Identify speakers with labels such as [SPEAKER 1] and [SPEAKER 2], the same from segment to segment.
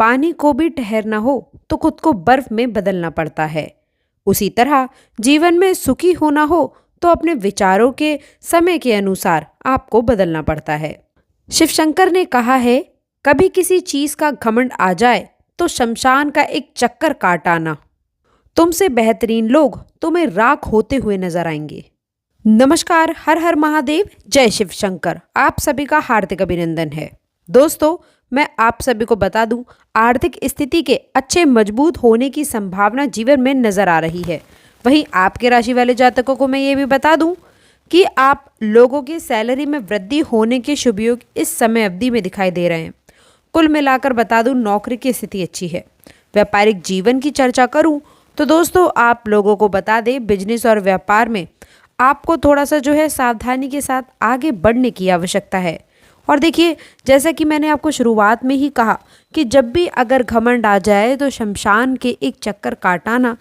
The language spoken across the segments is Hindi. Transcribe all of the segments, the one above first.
[SPEAKER 1] पानी को भी ठहरना हो तो खुद को बर्फ में बदलना पड़ता है। उसी तरह जीवन में सुखी होना हो तो अपने विचारों के समय के अनुसार आपको बदलना पड़ता है। शिव शंकर ने कहा है, कभी किसी चीज का घमंड आ जाए तो शमशान का एक चक्कर काट आना। तुमसे बेहतरीन लोग तुम्हें राख होते हुए नजर आएंगे। नमस्कार, हर हर महादेव, जय शिव शंकर। आप सभी का हार्दिक अभिनंदन है। दोस्तों, मैं आप सभी को बता दूं, आर्थिक स्थिति के अच्छे मजबूत होने की संभावना जीवन में नजर आ रही है। वहीं आपके राशि वाले जातकों को मैं ये भी बता दूं कि आप लोगों की सैलरी में वृद्धि होने के शुभ योग इस समय अवधि में दिखाई दे रहे हैं। कुल मिलाकर बता दूं, नौकरी की स्थिति अच्छी है। व्यापारिक जीवन की चर्चा करूं तो दोस्तों, आप लोगों को बता दें, बिजनेस और व्यापार में आपको थोड़ा सा जो है सावधानी के साथ आगे बढ़ने की आवश्यकता है। और देखिए, जैसा कि मैंने आपको शुरुआत में ही कहा कि जब भी अगर घमंड आ जाए तो शमशान के एक चक्कर काटाना।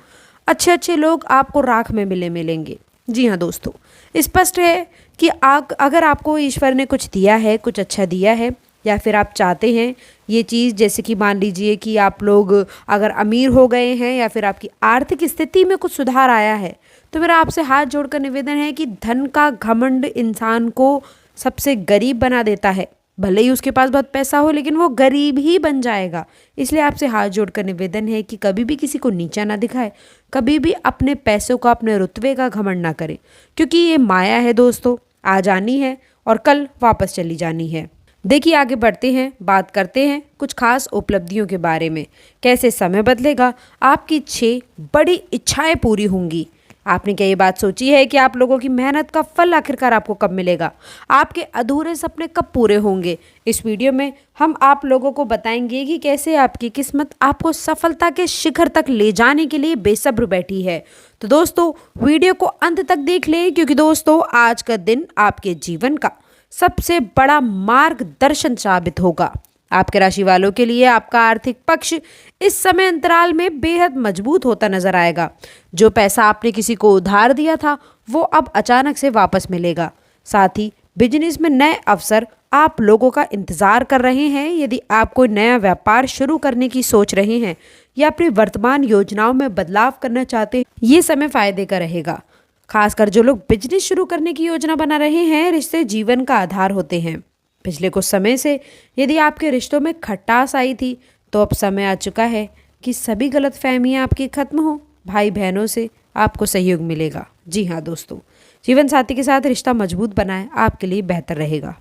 [SPEAKER 1] अच्छे अच्छे लोग आपको राख में मिलेंगे। जी हाँ दोस्तों, स्पष्ट है कि अगर आपको ईश्वर ने कुछ दिया है, कुछ अच्छा दिया है, या फिर आप चाहते हैं ये चीज़, जैसे कि मान लीजिए कि आप लोग अगर अमीर हो गए हैं या फिर आपकी आर्थिक स्थिति में कुछ सुधार आया है, तो मेरा आपसे हाथ जोड़कर निवेदन है कि धन का घमंड इंसान को सबसे गरीब बना देता है। भले ही उसके पास बहुत पैसा हो, लेकिन वो गरीब ही बन जाएगा। इसलिए आपसे हाथ जोड़कर निवेदन है कि कभी भी किसी को नीचा ना दिखाए, कभी भी अपने पैसों का, अपने रुतबे का घमंड ना करें, क्योंकि ये माया है दोस्तों, आज आनी है और कल वापस चली जानी है। देखिए, आगे बढ़ते हैं, बात करते हैं कुछ खास उपलब्धियों के बारे में। कैसे समय बदलेगा, आपकी 6 बड़ी इच्छाएं पूरी होंगी। आपने क्या ये बात सोची है कि आप लोगों की मेहनत का फल आखिरकार आपको कब मिलेगा? आपके अधूरे सपने कब पूरे होंगे? इस वीडियो में हम आप लोगों को बताएंगे कि कैसे आपकी किस्मत आपको सफलता के शिखर तक ले जाने के लिए बेसब्र बैठी है। तो दोस्तों, वीडियो को अंत तक देख लें, क्योंकि दोस्तों आज का दिन आपके जीवन का सबसे बड़ा मार्गदर्शन साबित होगा। आपके राशि वालों के लिए आपका आर्थिक पक्ष इस समय अंतराल में बेहद मजबूत होता नजर आएगा। जो पैसा आपने किसी को उधार दिया था, वो अब अचानक से वापस मिलेगा। साथ ही बिजनेस में नए अवसर आप लोगों का इंतजार कर रहे हैं। यदि आप कोई नया व्यापार शुरू करने की सोच रहे हैं या अपनी वर्तमान योजनाओं में बदलाव करना चाहते हैं, ये समय फायदे का रहेगा। खासकर जो लोग बिजनेस शुरू करने की योजना बना रहे हैं, रिश्ते जीवन का आधार होते हैं। पिछले कुछ समय से यदि आपके रिश्तों में खटास आई थी, तो अब समय आ चुका है कि सभी गलतफहमियां आपकी खत्म हो। भाई बहनों से आपको सहयोग मिलेगा। जी हाँ दोस्तों, जीवन साथी के साथ रिश्ता मजबूत बनाए, आपके लिए बेहतर रहेगा।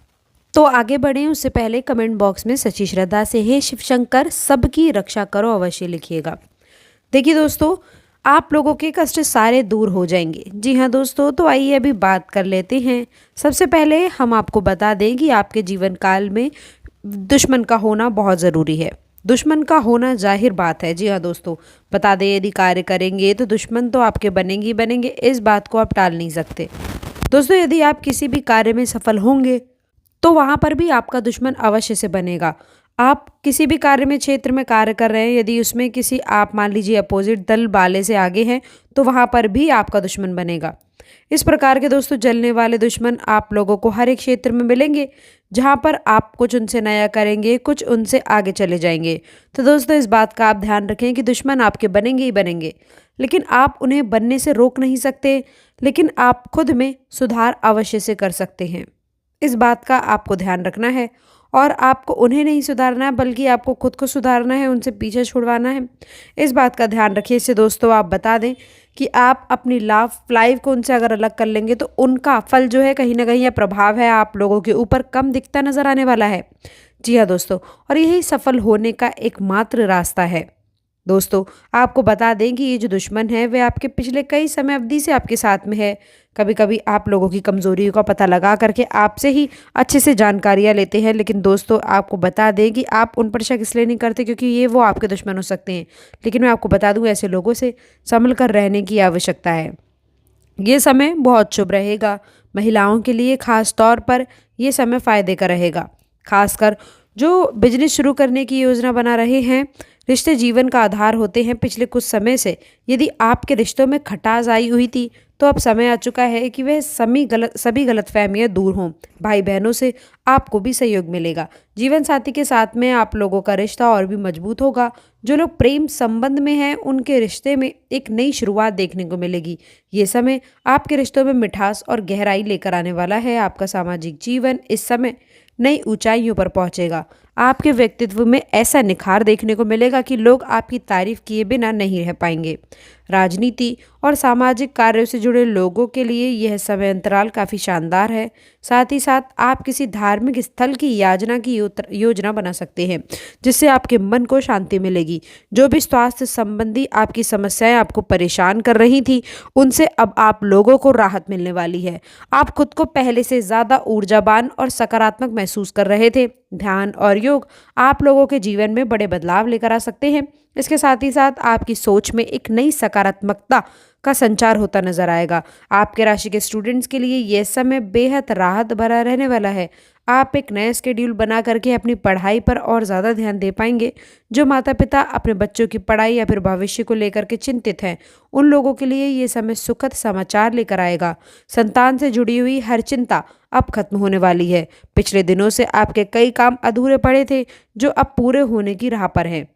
[SPEAKER 1] तो आगे बढ़ें उससे पहले कमेंट बॉक्स में सच्ची श्रद्धा से हे शिव शंकर सबकी रक्षा करो अवश्य लिखिएगा। देखिए दोस्तों, आप लोगों के कष्ट सारे दूर हो जाएंगे। जी हाँ दोस्तों, तो आइए अभी बात कर लेते हैं। सबसे पहले हम आपको बता दें कि आपके जीवन काल में दुश्मन का होना बहुत ज़रूरी है। दुश्मन का होना जाहिर बात है। जी हाँ दोस्तों, बता दें, यदि कार्य करेंगे तो दुश्मन तो आपके बनेंगे ही बनेंगे, इस बात को आप टाल नहीं सकते। दोस्तों, यदि आप किसी भी कार्य में सफल होंगे तो वहाँ पर भी आपका दुश्मन अवश्य से बनेगा। आप किसी भी कार्य में, क्षेत्र में कार्य कर रहे हैं, यदि उसमें किसी, आप मान लीजिए अपोजिट दल वाले से आगे हैं, तो वहाँ पर भी आपका दुश्मन बनेगा। इस प्रकार के दोस्तों जलने वाले दुश्मन आप लोगों को हर एक क्षेत्र में मिलेंगे, जहाँ पर आप कुछ उनसे नया करेंगे, कुछ उनसे आगे चले जाएंगे। तो दोस्तों, इस बात का आप ध्यान रखें कि दुश्मन आपके बनेंगे ही बनेंगे, लेकिन आप उन्हें बनने से रोक नहीं सकते, लेकिन आप खुद में सुधार अवश्य से कर सकते हैं। इस बात का आपको ध्यान रखना है और आपको उन्हें नहीं सुधारना है, बल्कि आपको खुद को सुधारना है, उनसे पीछे छुड़वाना है। इस बात का ध्यान रखिए। इससे दोस्तों आप बता दें कि आप अपनी लाइफ को उनसे अगर अलग कर लेंगे तो उनका फल जो है, कहीं ना कहीं यह प्रभाव है आप लोगों के ऊपर कम दिखता नजर आने वाला है। जी हाँ दोस्तों, और यही सफल होने का एकमात्र रास्ता है। दोस्तों, आपको बता दें कि ये जो दुश्मन है वे आपके पिछले कई समय अवधि से आपके साथ में है। कभी कभी आप लोगों की कमजोरियों का पता लगा करके आपसे ही अच्छे से जानकारियां लेते हैं, लेकिन दोस्तों आपको बता दें कि आप उन पर शक इसलिए नहीं करते क्योंकि ये वो आपके दुश्मन हो सकते हैं। लेकिन मैं आपको बता दूं, ऐसे लोगों से संभल कर रहने की आवश्यकता है। ये समय बहुत शुभ रहेगा महिलाओं के लिए, खास तौर पर ये समय फायदे का रहेगा। खासकर जो बिजनेस शुरू करने की योजना बना रहे हैं, रिश्ते जीवन का आधार होते हैं। पिछले कुछ समय से यदि आपके रिश्तों में खटास आई हुई थी, तो अब समय आ चुका है कि वह सभी गलतफहमियां दूर हों। भाई बहनों से आपको भी सहयोग मिलेगा। जीवन साथी के साथ में आप लोगों का रिश्ता और भी मजबूत होगा। जो लोग प्रेम संबंध में हैं उनके रिश्ते में एक नई शुरुआत देखने को मिलेगी। ये समय आपके रिश्तों में मिठास और गहराई लेकर आने वाला है। आपका सामाजिक जीवन इस समय नई ऊंचाइयों पर पहुंचेगा। आपके व्यक्तित्व में ऐसा निखार देखने को मिलेगा कि लोग आपकी तारीफ किए बिना नहीं रह पाएंगे। राजनीति और सामाजिक कार्यों से जुड़े लोगों के लिए यह समय अंतराल काफ़ी शानदार है। साथ ही साथ आप किसी धार्मिक स्थल की याजना की योजना बना सकते हैं, जिससे आपके मन को शांति मिलेगी। जो भी स्वास्थ्य संबंधी आपकी समस्याएं आपको परेशान कर रही थी, उनसे अब आप लोगों को राहत मिलने वाली है। आप खुद को पहले से ज़्यादा ऊर्जावान और सकारात्मक महसूस कर रहे थे। ध्यान और योग आप लोगों के जीवन में बड़े बदलाव लेकर आ सकते हैं। इसके साथ ही साथ आपकी सोच में एक नई सकारात्मकता का संचार होता नजर आएगा। आपके राशि के स्टूडेंट्स के लिए यह समय बेहद राहत भरा रहने वाला है। आप एक नया शेड्यूल बना करके अपनी पढ़ाई पर और ज़्यादा ध्यान दे पाएंगे। जो माता पिता अपने बच्चों की पढ़ाई या फिर भविष्य को लेकर के चिंतित हैं, उन लोगों के लिए ये समय सुखद समाचार लेकर आएगा। संतान से जुड़ी हुई हर चिंता अब खत्म होने वाली है। पिछले दिनों से आपके कई काम अधूरे पड़े थे, जो अब पूरे होने की राह पर हैं।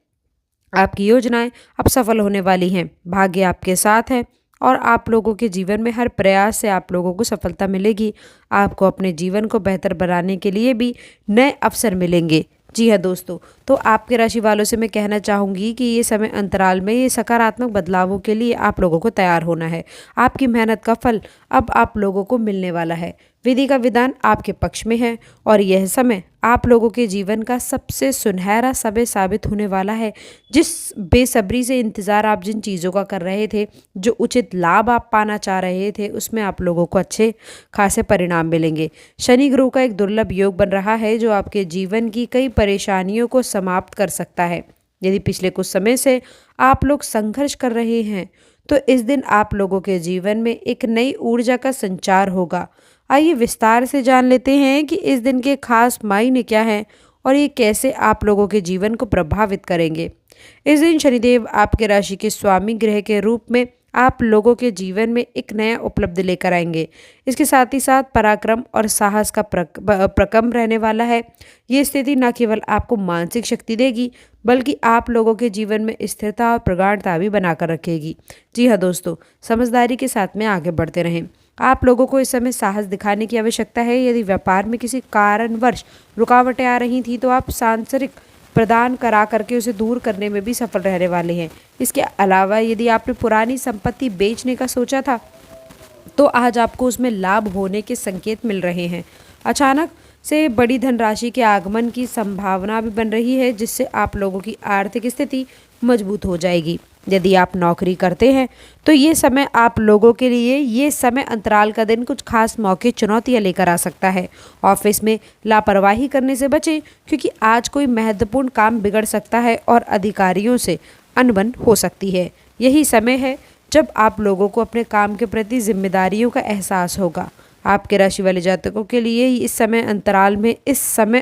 [SPEAKER 1] आपकी योजनाएं अब सफल होने वाली हैं। भाग्य आपके साथ है और आप लोगों के जीवन में हर प्रयास से आप लोगों को सफलता मिलेगी। आपको अपने जीवन को बेहतर बनाने के लिए भी नए अवसर मिलेंगे। जी हाँ दोस्तों, तो आपके राशि वालों से मैं कहना चाहूँगी कि ये समय अंतराल में ये सकारात्मक बदलावों के लिए आप लोगों को तैयार होना है। आपकी मेहनत का फल अब आप लोगों को मिलने वाला है। विधि का विधान आपके पक्ष में है और यह समय आप लोगों के जीवन का सबसे सुनहरा समय साबित होने वाला है। जिस बेसब्री से इंतज़ार आप जिन चीज़ों का कर रहे थे, जो उचित लाभ आप पाना चाह रहे थे, उसमें आप लोगों को अच्छे खासे परिणाम मिलेंगे। शनि गुरु का एक दुर्लभ योग बन रहा है, जो आपके जीवन की कई परेशानियों को समाप्त कर सकता है। यदि पिछले कुछ समय से आप लोग संघर्ष कर रहे हैं, तो इस दिन आप लोगों के जीवन में एक नई ऊर्जा का संचार होगा। आइए विस्तार से जान लेते हैं कि इस दिन के खास मायने क्या हैं और ये कैसे आप लोगों के जीवन को प्रभावित करेंगे। इस दिन शनिदेव आपके राशि के स्वामी ग्रह के रूप में आप लोगों के जीवन में एक नया उपलब्धि लेकर आएंगे। इसके साथ ही साथ पराक्रम और साहस का प्रकम रहने वाला है। ये स्थिति न केवल आपको मानसिक शक्ति देगी, बल्कि आप लोगों के जीवन में स्थिरता और प्रगाढ़ता भी बनाकर रखेगी। जी हाँ दोस्तों, समझदारी के साथ में आगे बढ़ते रहें। आप लोगों को इस समय साहस दिखाने की आवश्यकता है। यदि व्यापार में किसी कारणवश रुकावटें आ रही थी, तो आप सांसारिक प्रदान करा करके उसे दूर करने में भी सफल रहने वाले हैं। इसके अलावा यदि आपने पुरानी संपत्ति बेचने का सोचा था, तो आज आपको उसमें लाभ होने के संकेत मिल रहे हैं। अचानक से बड़ी धनराशि के आगमन की संभावना भी बन रही है, जिससे आप लोगों की आर्थिक स्थिति मजबूत हो जाएगी। यदि आप नौकरी करते हैं, तो ये समय आप लोगों के लिए ये समय अंतराल का दिन कुछ खास मौके चुनौतियां लेकर आ सकता है। ऑफिस में लापरवाही करने से बचें, क्योंकि आज कोई महत्वपूर्ण काम बिगड़ सकता है और अधिकारियों से अनबन हो सकती है। यही समय है जब आप लोगों को अपने काम के प्रति जिम्मेदारियों का एहसास होगा। आपके राशि वाले जातकों के लिए इस समय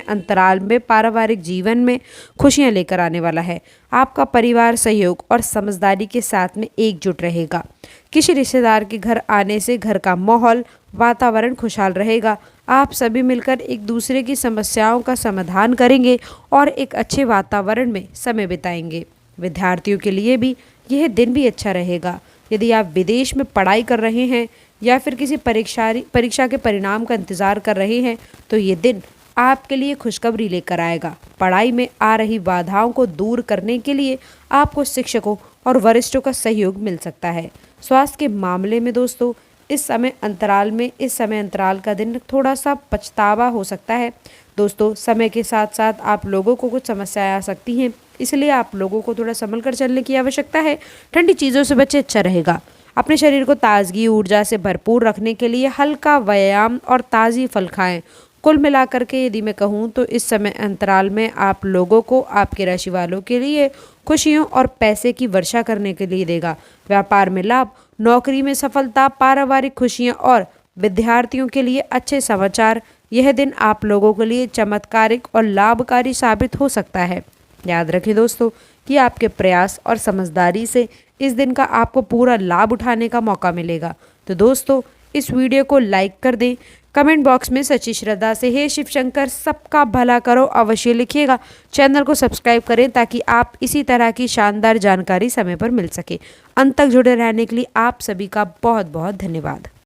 [SPEAKER 1] अंतराल में पारिवारिक जीवन में खुशियां लेकर आने वाला है। आपका परिवार सहयोग और समझदारी के साथ में एकजुट रहेगा। किसी रिश्तेदार के घर आने से घर का माहौल वातावरण खुशहाल रहेगा। आप सभी मिलकर एक दूसरे की समस्याओं का समाधान करेंगे और एक अच्छे वातावरण में समय बिताएंगे। विद्यार्थियों के लिए भी यह दिन भी अच्छा रहेगा। यदि आप विदेश में पढ़ाई कर रहे हैं या फिर किसी परीक्षा के परिणाम का इंतज़ार कर रहे हैं, तो ये दिन आपके लिए खुशखबरी लेकर आएगा। पढ़ाई में आ रही बाधाओं को दूर करने के लिए आपको शिक्षकों और वरिष्ठों का सहयोग मिल सकता है। स्वास्थ्य के मामले में दोस्तों, इस समय अंतराल का दिन थोड़ा सा पछतावा हो सकता है। दोस्तों, समय के साथ साथ आप लोगों को कुछ समस्याएं आ सकती हैं, इसलिए आप लोगों को थोड़ा संभल कर चलने की आवश्यकता है। ठंडी चीज़ों से बचे, अच्छा रहेगा। अपने शरीर को ताजगी ऊर्जा से भरपूर रखने के लिए हल्का व्यायाम और ताज़ी फल खाएं। कुल मिलाकर के यदि मैं कहूँ, तो इस समय अंतराल में आप लोगों को आपके राशि वालों के लिए खुशियों और पैसे की वर्षा करने के लिए देगा। व्यापार में लाभ, नौकरी में सफलता, पारिवारिक खुशियाँ और विद्यार्थियों के लिए अच्छे समाचार। यह दिन आप लोगों के लिए चमत्कारिक और लाभकारी साबित हो सकता है। याद रखें दोस्तों कि आपके प्रयास और समझदारी से इस दिन का आपको पूरा लाभ उठाने का मौका मिलेगा। तो दोस्तों इस वीडियो को लाइक कर दें, कमेंट बॉक्स में सच्ची श्रद्धा से हे शिव शंकर सबका भला करो अवश्य लिखिएगा। चैनल को सब्सक्राइब करें ताकि आप इसी तरह की शानदार जानकारी समय पर मिल सके। अंत तक जुड़े रहने के लिए आप सभी का बहुत बहुत धन्यवाद।